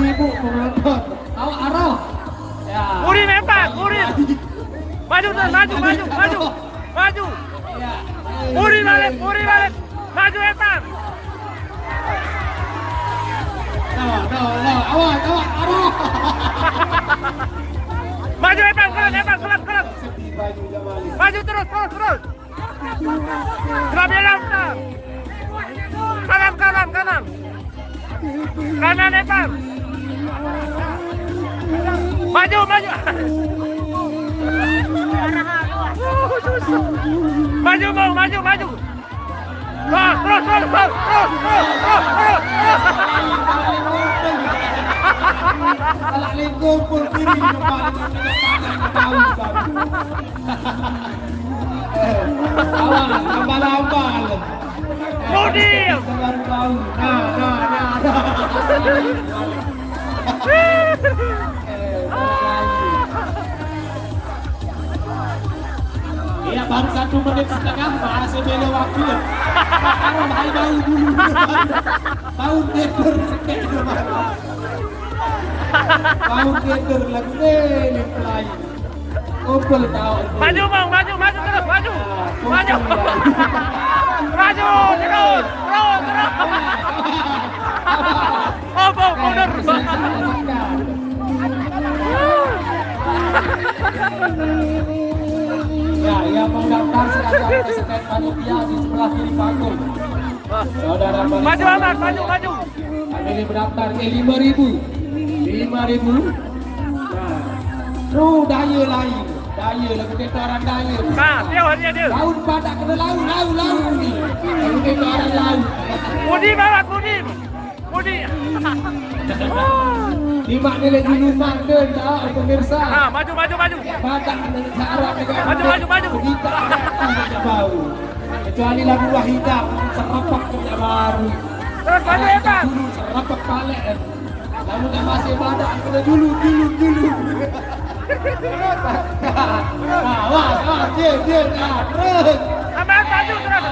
ibu penonton. Awak arah. Ya. Urin Epan, Urin. Maju terus, maju. Maju. Ya. Urin balik. Maju Epan. Awak arah. Maju Epan, kelas. Sedih baju Jamali. Maju terus. Drop ya langsung. Kanan. Kanan Epan. Maju. Maju. Terus. Alah kumpul kiri kembali Abal-abal. Mudim. Iya, baru 1 menit setengah masih bela waktu. Sekarang hai bau dulu. Bau geger sekali kemarin. Bau geger lagi nih pelai. Kumpul tahu. Maju terus, maju. Maju terus. Oh, bener. Ya, yang mendaftar silakan ke stand panitia di sebelah kiri panggung. Saudara Maju Ahmad, maju. Ini mendaftar ke 5.000. 5.000. Nah, daya lain. Daya lagu kita orang daya. Nah, dia. Laut padak kena laut ni. Lagu kita orang laut. Mudi. Lima nilai dulu mandan tak pemirsa. Ah, maju. Padak kena searah dengan. Maju. Kita tidak bau. Kecuali lagu Wahidah serapak kerja baru. Terus maju Epan. Dulu serapak balik. Lalu kan masih padak kena dulu. Awas, dia terus. Ahmad maju terus.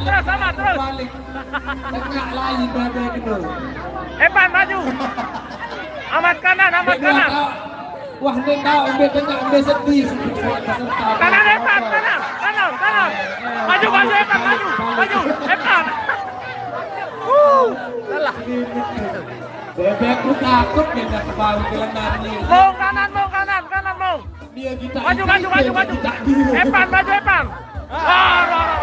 Balik. Tengah lain berada kena. Epan maju. Ahmad kanan. Wah, ni kau ambil tengah ambil sedih. Kanan Epan, kanan. Maju Epan, maju. Epan. Salah. Bebek ku takut dia nak bau kelenan ni. Mong kanan. Dia kita. Maju. Epan, maju Epan. Arah.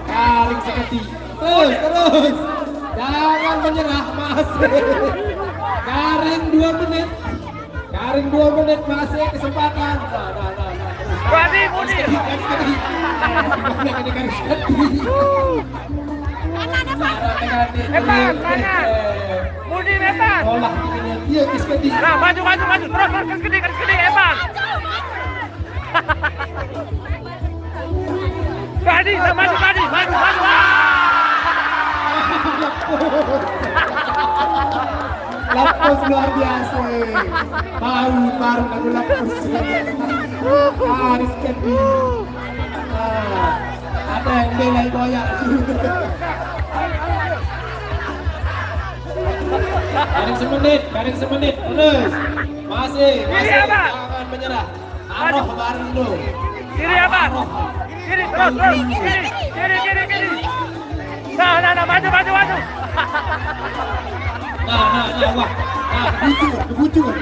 Garing seketi. Terus. Jangan menyerah masih. Garing 2 menit masih kesempatan. Mudi. Epan, kanan. Mudi Epan. Olah dia seketi. Nah, maju. Terus keskedi Epan. Tadi, maju. Lapos luar biasa. Baru aku lapos. Haris Kendi. Ada yang belai boyak. Garing semenit. Terus. Masih. Jangan menyerah. Arah baru dulu. Kiri apa? Kiri terus. Kiri. Nah, maju. Wah. Kebujur.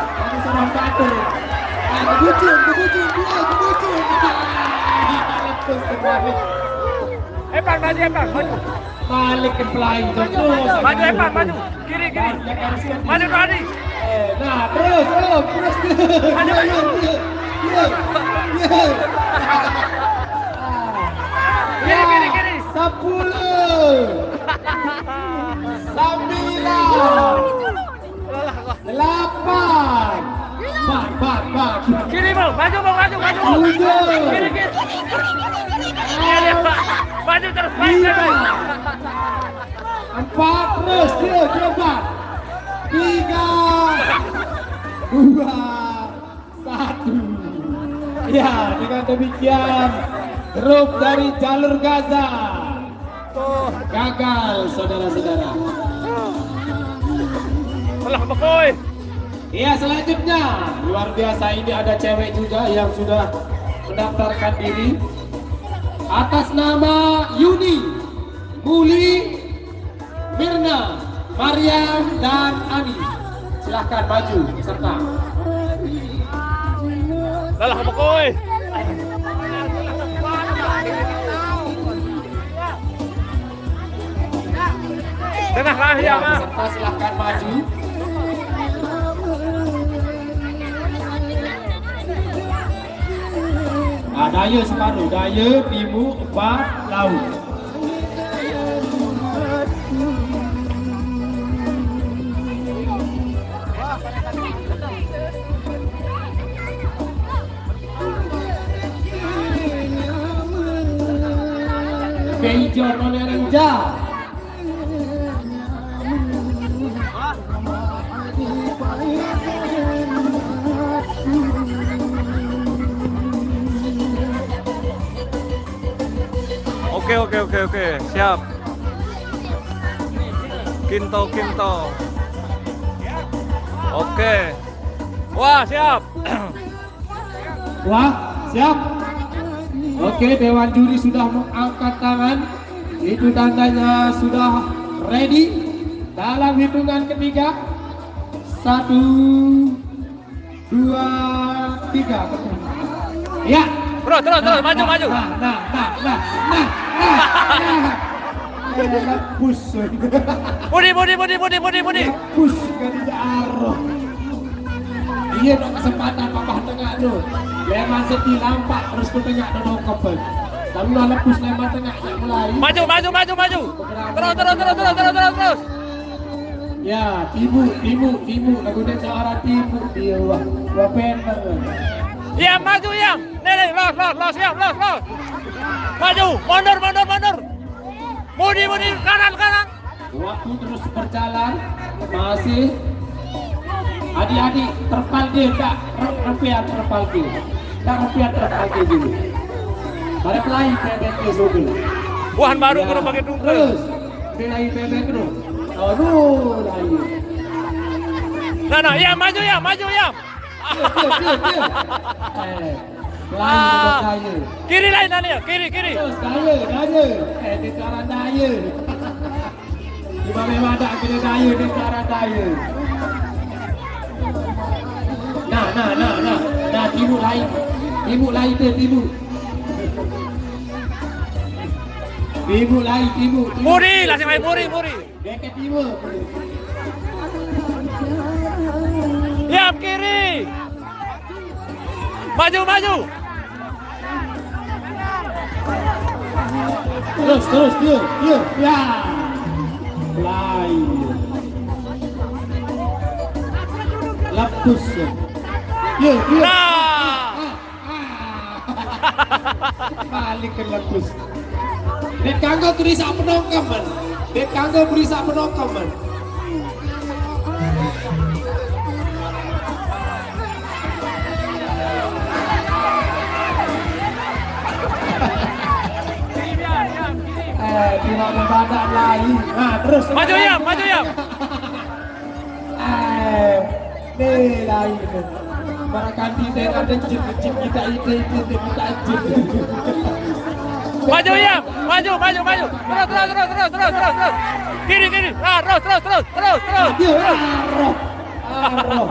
Ini seorang batur. Kebujur. Lepas terbalik. Epan, maju. Balik ke pelai. Terus. Maju Epan, maju. Kiri. Maju tadi. Nah, terus. Maju. Kiri. 10 8 Kiri mau, maju. Kiri. Maju terus. 4 terus dia 4 3 2 1. Ya, dengan demikian grup dari jalur Gaza gagal, saudara-saudara. Ya, selanjutnya luar biasa, ini ada cewek juga yang sudah mendaftarkan diri atas nama Yuni, Muli, Mirna, Mariam, dan Ani. Silahkan maju peserta. Dalah apa kowe? Tengah lah ya, Mas. Peserta silahkan maju. Daya separuh, daya, timu, empat, laut. Hijau nona renja. Oke, siap. Kinto. Oke. Wah, siap. Wah, siap. Oke, Dewan Juri sudah mengangkat tangan. Itu tandanya sudah ready. Dalam hitungan ketiga. 1, 2, 3. Ya. Terus, maju. Push. Budi. Push kan tidak arah. Iya dong kesempatan papah tengah tu. Leman seti lampak terus ke tengah dong kopel. Lalu lah lepus leman tengah nak mulai. Maju. Terus. Ya, timu. Lagu dia cara timu dia wah. Wah penang. Ya, maju ya. Nih, los, siap. Maju, mundur. Budi, kanan. Waktu terus berjalan, masih adik-adik terpal dia tak repian terpal dia dulu. Pada pelai bebek ke sobel. Buhan baru kena pakai tunggu. Terus pelai bebek ke. Aduh, lagi. Nah, ya maju ya. Pelai Kiri lain nanti ya, kiri. Terus daya. Di cara daya. Di mana ada kena daya, di cara daya. Nah, timu lain dia, timu. Muri, langsung main muri. Dekat timu. Ya, kiri. Maju. Terus dia. Ya. Lain. Lapus. Ya. Nah. Balik ke lapus. Dek kanggo berisa penongkam man. Di mana badan lain. Terus. Maju ya. Lain. Barakan tidak ada jin kita itu. Maju ya. Terus. Kiri. Terus. Arroh.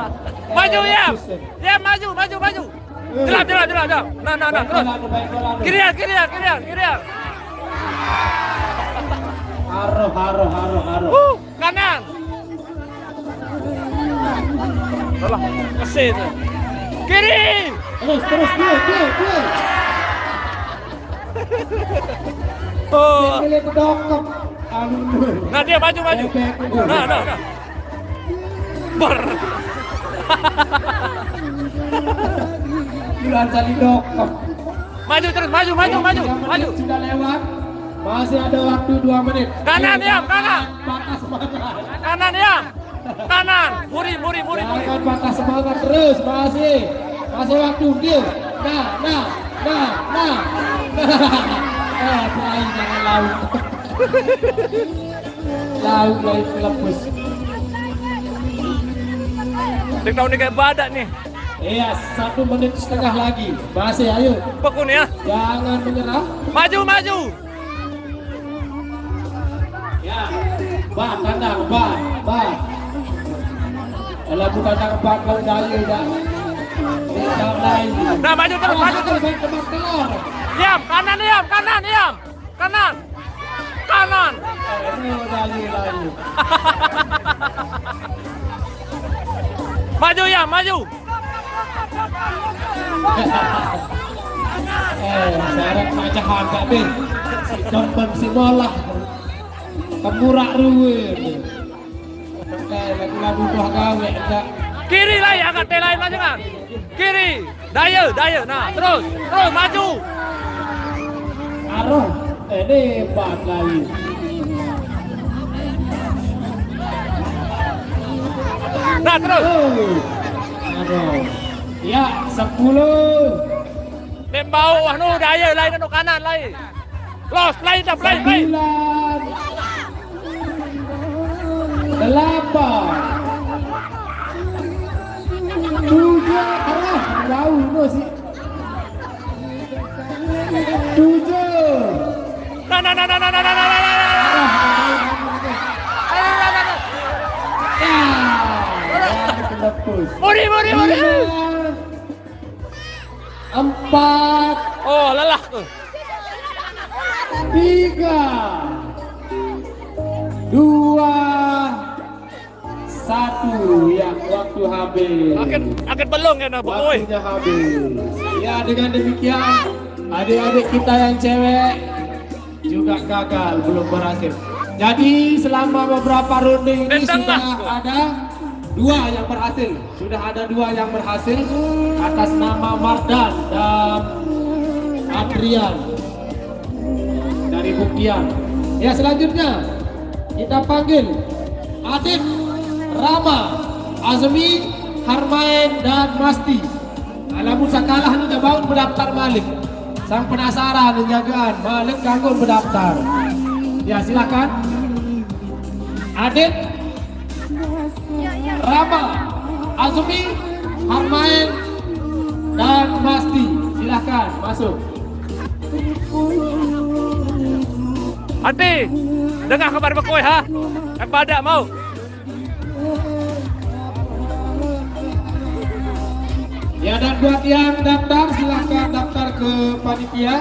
Maju ya. Ya, maju. Jelas. Nah, terus. Kiri ya. Arroh. Kanan. Alah, kesini. Kiri. Terus dia. Oh. Pilih kedokep. Nah, dia maju. Nah. Ber. Bulan sali dokep. Maju terus. Sudah lewat. Masih ada waktu 2 menit. Kanan ya, kanan. Patah semangat. Kanan. Muri. Jangan patah semangat terus. Masih waktu dia. Nah. Pelai jangan laut. Laut lepus. Dik tahu nih kayak badak nih. Iya, 1 menit setengah lagi. Masih, ayo. Pekun ya. Jangan menyerah. Maju, maju. Ya, tandang, bah. Kalau bukan tandang bakal daya dah. Tidak lain. Nah, maju terus, maju terus. Tebak telur. Diam, kanan, diam, kanan, diam. Kanan. Kanan. Daya lagi. Maju ya, maju. Syarat macahan tak bin. Si dompet si bola. Kemurak ruwin. Lagu-lagu buah gawe enggak. Kiri lain, angkat lain maju kan. Kiri. Daya. Nah, terus maju. Aroh, ini hebat lagi. Nah, terus. Aduh. Ya, 10. Tembau, wah nu daya lain nu kanan lain. Los, lain dah, lain. 9. 8. 7. Arah, jauh nu sih. 7. Nah. Lepas. Muri. 4. Oh, lelah tuh. 3. 2. 1. Ya, waktu habis. Akan belum ya nah, boy. Waktunya habis. Ya, dengan demikian adik-adik kita yang cewek juga gagal, belum berhasil. Jadi selama beberapa ronde ini sudah ada 2 yang berhasil. Sudah ada 2 yang berhasil atas nama Mardan dan Adrian dari Bukian. Ya, selanjutnya kita panggil Adit, Rama, Azmi, Harmain dan Masti. Alamun sakalah nu dabaun mendaftar Malik. Sang penasaran penjagaan Malik kanggo mendaftar. Ya, silakan. Adit, Rama, Azmi, Harmain dan Masti. Silakan masuk. Hati, dengar kabar Bekoi ha? Yang badak mau. Ya, dan buat yang daftar silahkan daftar ke panitia.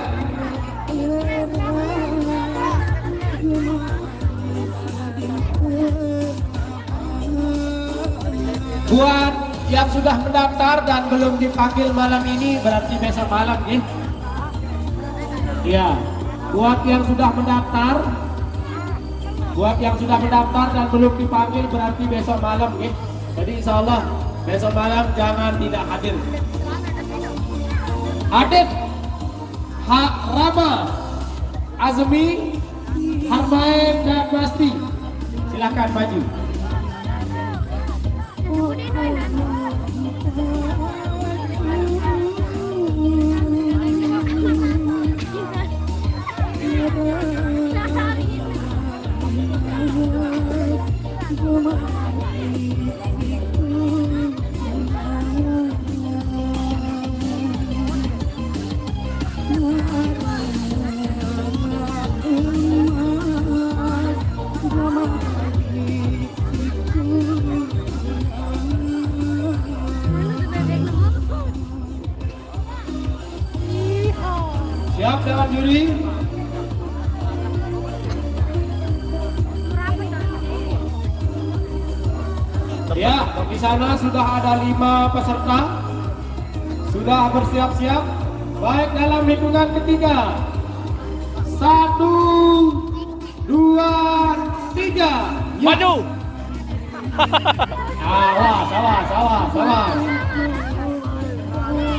Buat yang sudah mendaftar dan belum dipanggil malam ini berarti besok malam ya. Ya, buat yang sudah mendaftar dan belum dipanggil berarti besok malam ya. Jadi insya Allah besok malam jangan tidak hadir. Adit, Rama, Azmi, Harmain dan Masti, silakan maju. Siap dewan juri? Ya, di sana sudah ada 5 peserta. Sudah bersiap-siap. Baik, dalam hitungan ketiga. 1, 2, 3. Ya. Maju. Awas.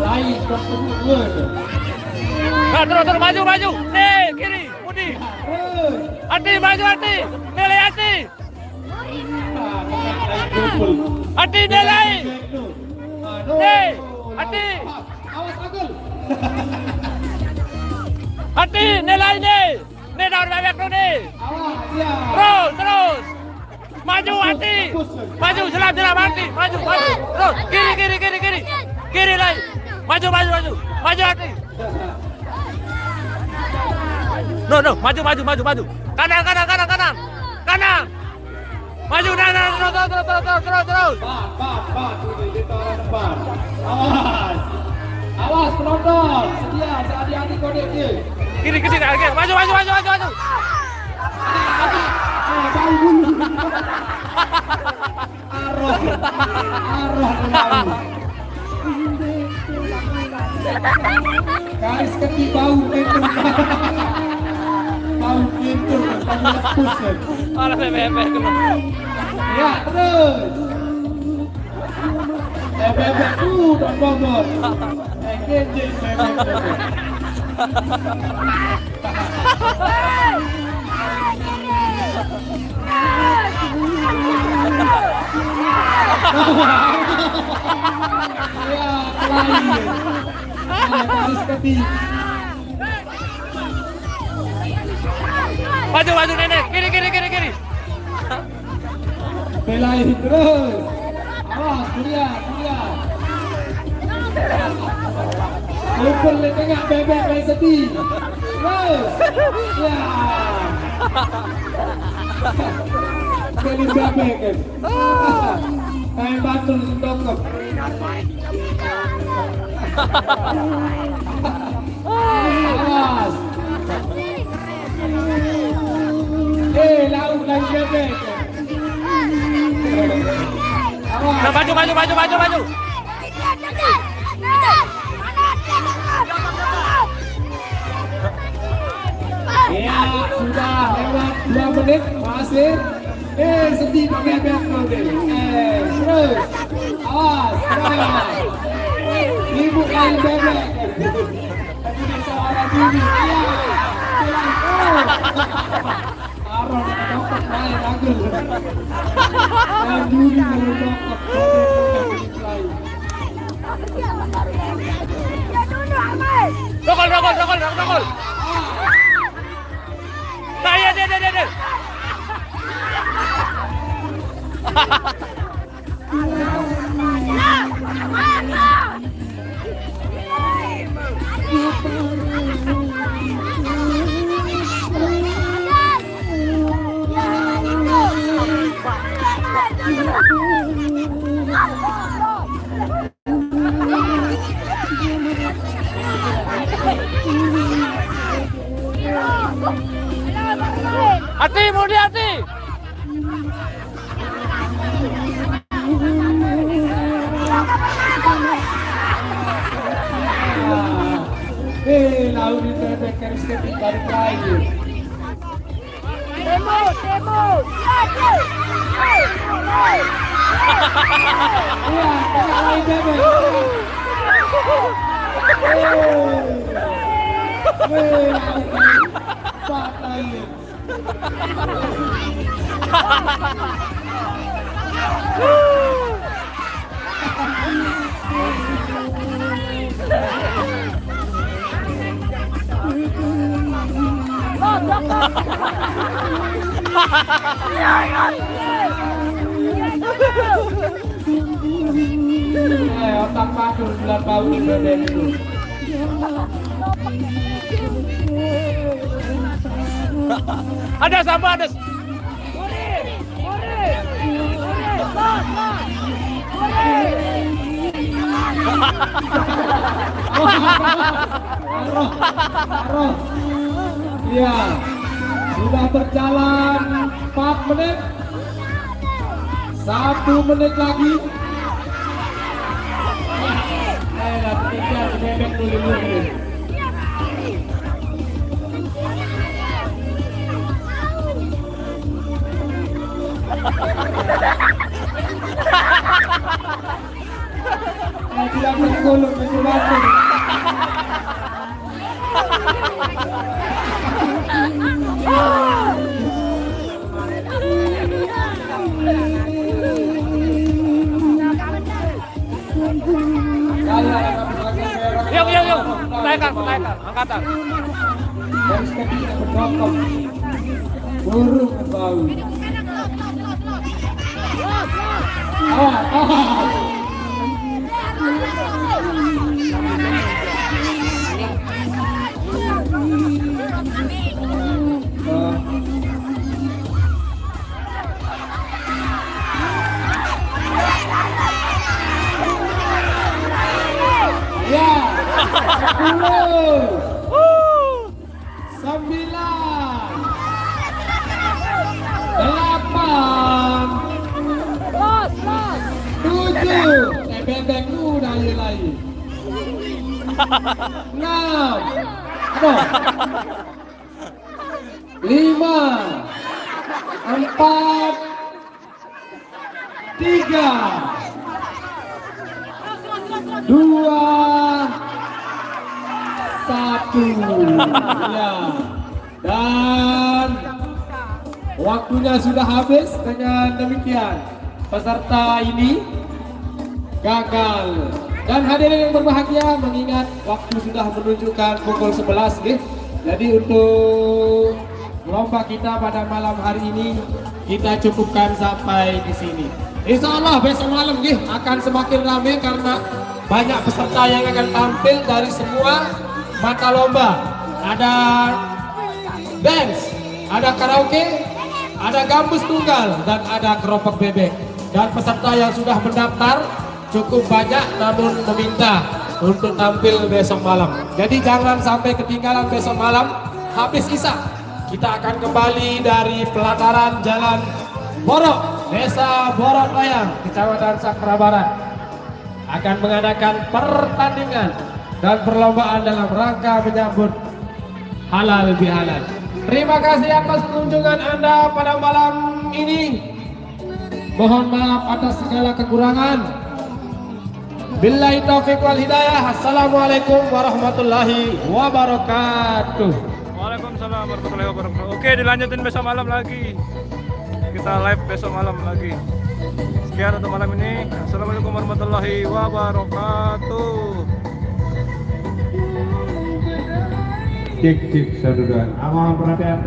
Lain bertemu. Nah, terus maju. Nih, kiri, Budi. Hati, maju Hati. Nilai Hati. Hati nilai. Nih, Hati. Awas Agul. Hati nilai nih. Nih daun bebek tuh nih. Awas, ya. Terus. Maju Ati. Maju jelas Ati. Maju. Terus kiri. Kiri lagi. Maju. Maju Ati. No, maju. Kanan. Maju, terus. Pak, ini di depan. Awas penonton, sedia, hati-hati kode dia. Kiri, maju. Bau bulu. Arah bau. Garis kaki bau pintu. Bau pintu, bau lepus. Alah, bebek. Ya, terus. Bebek dan bobot. Kenjing bebek. Ya, kelain. Garis kaki. Maju nenek. Kiri. Belain terus. Awas, kuliah. Lumpur di tengah bebek main sedih. Terus. Ya. Kali bebek kan. Kain batul sendokok. Awas. Laut lagi bebek. Awas. Nah, maju. Ya, sudah lewat 2 menit masih. Sedih pakai bebek deh. Terus. Awas. Ibu kain bebek. Tadi minta orang dulu. Arah dokter lain agel. Dan dulu kalau dokter. Rokol. Nah, iya, dia. Ati, Mudi. Laut di bebek garis kaki balik lagi. Demo. Iya, tengah lain bebek. Pak lain. Otak padur bulan bau di badan itu. Ada sampah, ada. Aroh. Iya. Sudah berjalan 4 menit. 1 menit lagi. Bebek dulu. Tidak bergolong macam-macam. Yuk. Angkatan. Garis kaki yang berdokok. Burung berbau. Ya, 10, 9, 8, 7, bebek lu dah lagi. 6, aduh, 5, 4, 3, 2, 1. Ya. Dan waktunya sudah habis. Dengan demikian peserta ini gagal. Dan hadirin yang berbahagia, mengingat waktu sudah menunjukkan pukul 11 nih. Jadi untuk lomba kita pada malam hari ini kita cukupkan sampai di sini. Insya Allah besok malam nih akan semakin ramai karena banyak peserta yang akan tampil dari semua mata lomba. Ada dance, ada karaoke, ada gambus tunggal, dan ada keropok bebek. Dan peserta yang sudah mendaftar cukup banyak namun meminta untuk tampil besok malam. Jadi jangan sampai ketinggalan besok malam. Habis isya kita akan kembali dari pelataran Jalan Borok, Desa Borok Raya, Kecamatan Sakra Barat, akan mengadakan pertandingan dan perlombaan dalam rangka menyambut halal bihalal. Terima kasih atas kunjungan Anda pada malam ini. Mohon maaf atas segala kekurangan. Billahi taufiq wal hidayah. Assalamualaikum warahmatullahi wabarakatuh. Waalaikumsalam warahmatullahi wabarakatuh. Oke, dilanjutin besok malam lagi. Kita live besok malam lagi. Sekian untuk malam ini. Assalamualaikum warahmatullahi wabarakatuh. Cek saudara. Amal perhatian.